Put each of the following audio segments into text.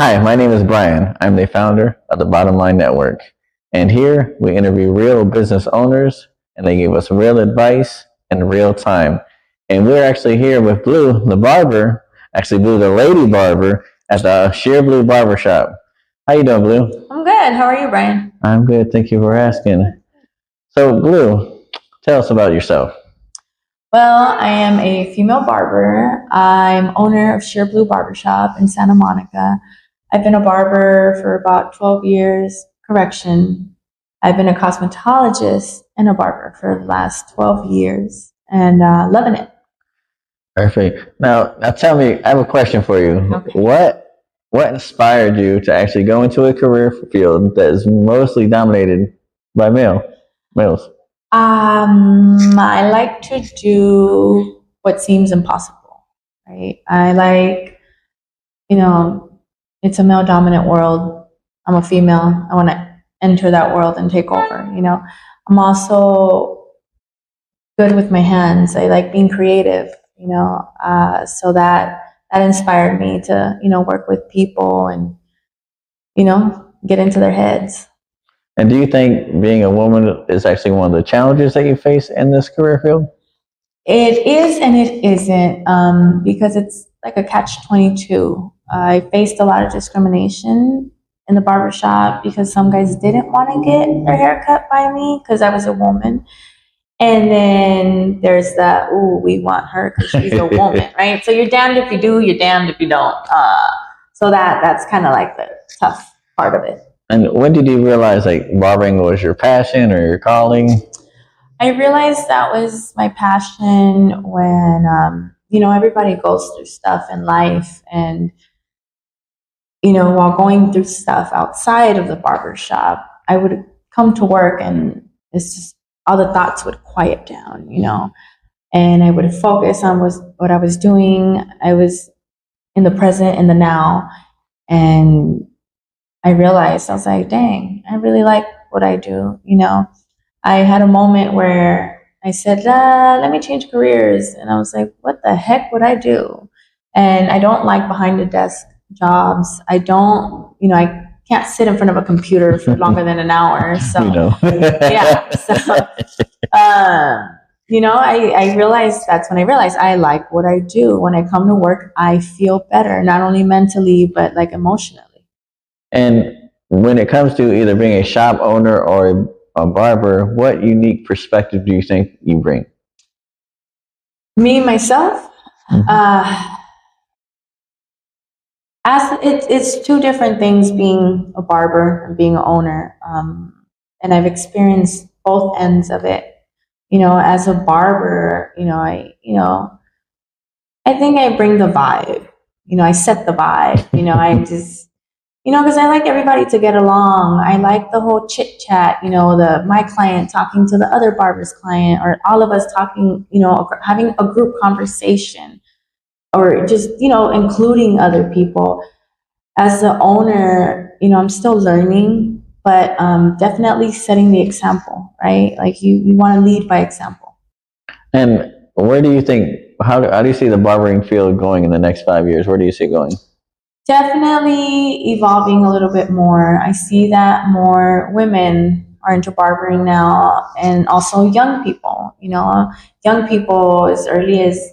Hi, my name is Brian. I'm the founder of the Bottom Line Network. And here we interview real business owners and they give us real advice in real time. And we're actually here with Blue, the barber, actually Blue, the lady barber at the Sheer Blue Barbershop. How you doing, Blue? I'm good. How are you, Brian? I'm good. Thank you for asking. So, Blue, tell us about yourself. Well, I am a female barber. I'm owner of Sheer Blue Barbershop in Santa Monica. I've been a barber for about 12 years. Correction. I've been a cosmetologist and a barber for the last 12 years and loving it. Perfect. Now tell me, I have a question for you. Okay. What inspired you to actually go into a career field that is mostly dominated by males? I like to do what seems impossible, right? I like, it's a male dominant world. I'm a female. I want to enter that world and take over, I'm also good with my hands. I like being creative, so that inspired me to, work with people and, get into their heads. And do you think being a woman is actually one of the challenges that you face in this career field? It is and it isn't, because it's like a catch-22. I faced a lot of discrimination in the barbershop because some guys didn't want to get their hair cut by me because I was a woman. And then there's that, we want her because she's a woman, right? So you're damned if you do, you're damned if you don't. So that's kind of like the tough part of it. And when did you realize like barbering was your passion or your calling? I realized that was my passion when, everybody goes through stuff in life. And, while going through stuff outside of the barbershop, I would come to work and it's just all the thoughts would quiet down, and I would focus on what I was doing. I was in the present, in the now. And I realized, I was like, dang, I really like what I do. I had a moment where I said, let me change careers. And I was like, what the heck would I do? And I don't like behind the desk jobs. I don't, I can't sit in front of a computer for longer than an hour. So, yeah. So, I realized that's when I realized I like what I do. When I come to work, I feel better, not only mentally, but like emotionally. And when it comes to either being a shop owner or a barber, what unique perspective do you think you bring? Me, myself? As it's two different things, being a barber and being an owner. And I've experienced both ends of it. As a barber, I think I bring the vibe. I set the vibe. I just, because I like everybody to get along. I like the whole chit chat, my client talking to the other barber's client, or all of us talking, having a group conversation, or just, including other people. As the owner, I'm still learning, but definitely setting the example, right? Like you want to lead by example. And where do you think, how do you see the barbering field going in the next 5 years? Where do you see it going? Definitely evolving a little bit more. I see that more women are into barbering now, and also young people, young people as early as,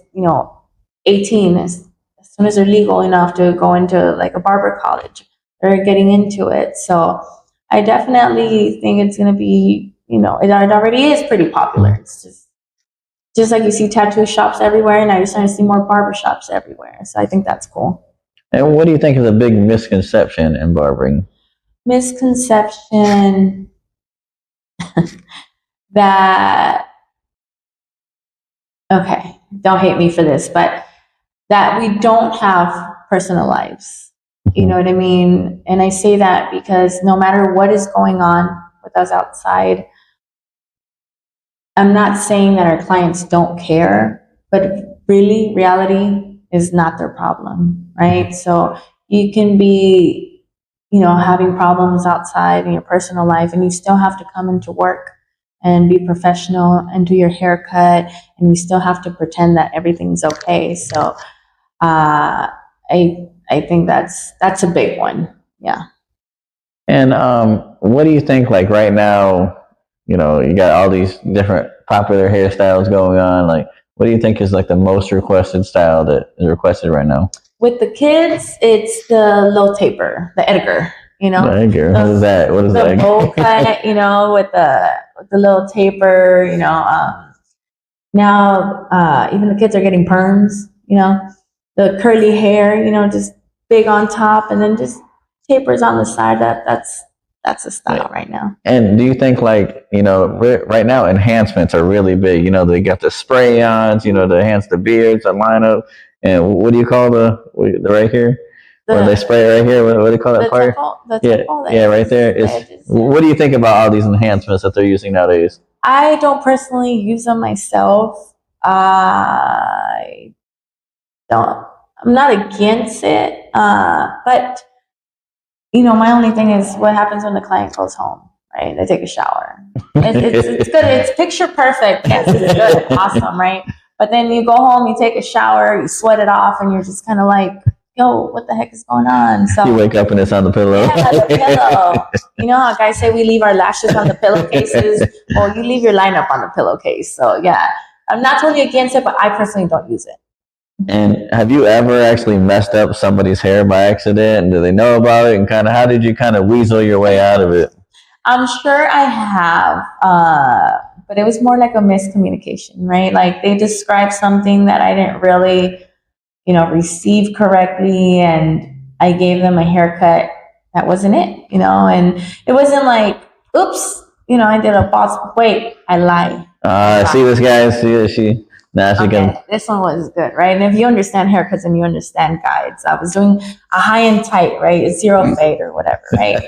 18, as soon as they're legal enough to go into like a barber college, they're getting into it. So I definitely think it's going to be, it already is pretty popular. It's just like you see tattoo shops everywhere, now you're starting to see more barber shops everywhere. So I think that's cool. And what do you think is a big misconception in barbering? Misconception that, okay, don't hate me for this, but that we don't have personal lives. You know what I mean? And I say that because no matter what is going on with us outside, I'm not saying that our clients don't care, but really, reality is not their problem, right? So you can be, having problems outside in your personal life, and you still have to come into work and be professional and do your haircut, and you still have to pretend that everything's okay. So I think that's a big one. Yeah. And what do you think? Like right now, you know, you got all these different popular hairstyles going on. Like, what do you think is like the most requested style that is requested right now? With the kids, it's the low taper, the Edgar. You know, The Edgar. What is that? What is the that? bowl cut. You know, with the little taper. You know, now even the kids are getting perms. You know, the curly hair. You know, just big on top, and then just tapers on the side. That's the style right now. And do you think, like, you know, right now enhancements are really big? You know, they got the spray-ons, you know, to enhance the beards, the lineup, and what do you call the right here? Or they spray it right here. What do you call that part? Yeah, right there. What do you think about all these enhancements that they're using nowadays? I don't personally use them myself. I'm not against it, but you know, my only thing is what happens when the client goes home, right? They take a shower. It's good. It's picture perfect. Yes, it's good. Awesome, right? But then you go home, you take a shower, you sweat it off, and you're just kind of like, yo, what the heck is going on? So you wake up and it's on the pillow. Yeah, the pillow. You know how guys say we leave our lashes on the pillowcases? Well, you leave your lineup on the pillowcase. So yeah, I'm not totally against it, but I personally don't use it. And have you ever actually messed up somebody's hair by accident? And do they know about it? And kind of how did you kind of weasel your way out of it? I'm sure I have, but it was more like a miscommunication, right? Like they described something that I didn't really, you know, receive correctly, and I gave them a haircut that wasn't it, you know, and it wasn't like, oops, you know, I did a boss. Wait, I lied. See this guy? See she. Now she can. This one was good, right? And if you understand haircuts and you understand guides, I was doing a high and tight, right? A zero fade or whatever, right?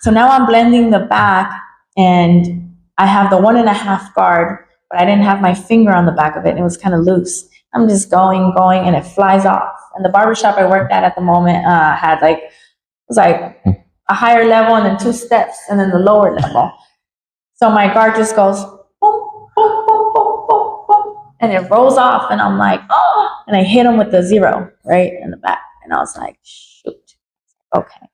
So now I'm blending the back, and I have the 1.5 guard, but I didn't have my finger on the back of it, and it was kind of loose. I'm just going, and it flies off. And the barbershop I worked at the moment had like, it was like a higher level and then 2 steps and then the lower level. So my guard just goes, boom, boom, boom, boom, boom, boom, and it rolls off, and I'm like, oh, and I hit him with the 0 right in the back. And I was like, shoot, okay.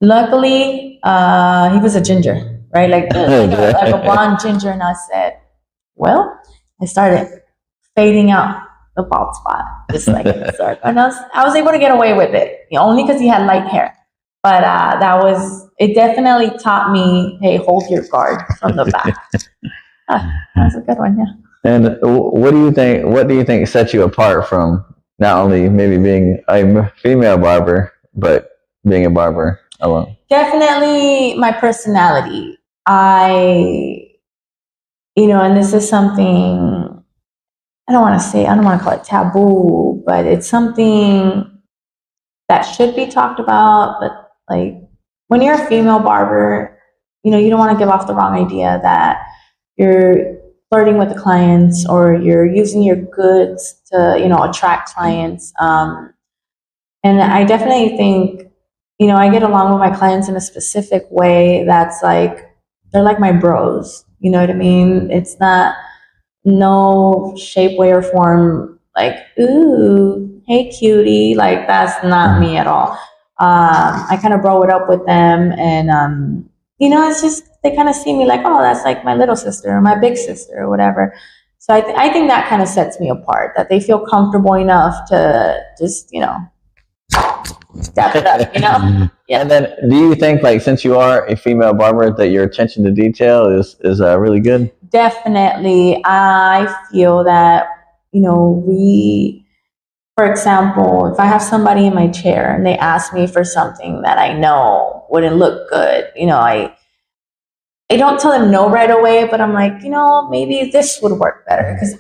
Luckily, he was a ginger, right? Like a blonde ginger. And I said, well, I started fading out the bald spot, just like this. And I was able to get away with it, only because he had light hair. But it definitely taught me, hey, hold your guard from the back. That's a good one, yeah. And what do you think sets you apart from not only maybe being a female barber, but being a barber alone? Definitely my personality. And this is something, I don't want to call it taboo, but it's something that should be talked about. But like when you're a female barber, you don't want to give off the wrong idea that you're flirting with the clients or you're using your goods to, attract clients. And I definitely think, I get along with my clients in a specific way that's like, they're like my bros. You know what I mean? It's not no shape, way, or form like, ooh, hey, cutie. Like, that's not me at all. I kind of bro it up with them. And, it's just, they kind of see me like, oh, that's like my little sister or my big sister or whatever. So I think that kind of sets me apart, that they feel comfortable enough to just, step it up, Yeah. And then do you think, like, since you are a female barber, that your attention to detail is really good? Definitely. I feel that, for example, if I have somebody in my chair and they ask me for something that I know wouldn't look good, I don't tell them no right away, but I'm like, maybe this would work better. Because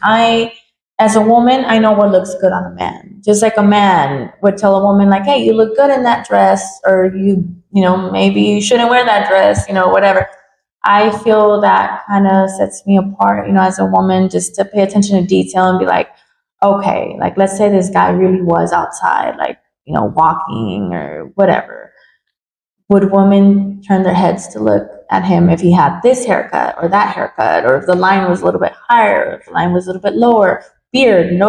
as a woman, I know what looks good on a man. Just like a man would tell a woman, like, hey, you look good in that dress, or maybe you shouldn't wear that dress, whatever. I feel that kind of sets me apart, as a woman, just to pay attention to detail and be like, okay, like, let's say this guy really was outside, like, walking or whatever. Would women turn their heads to look at him if he had this haircut or that haircut, or if the line was a little bit higher, or if the line was a little bit lower, beard, no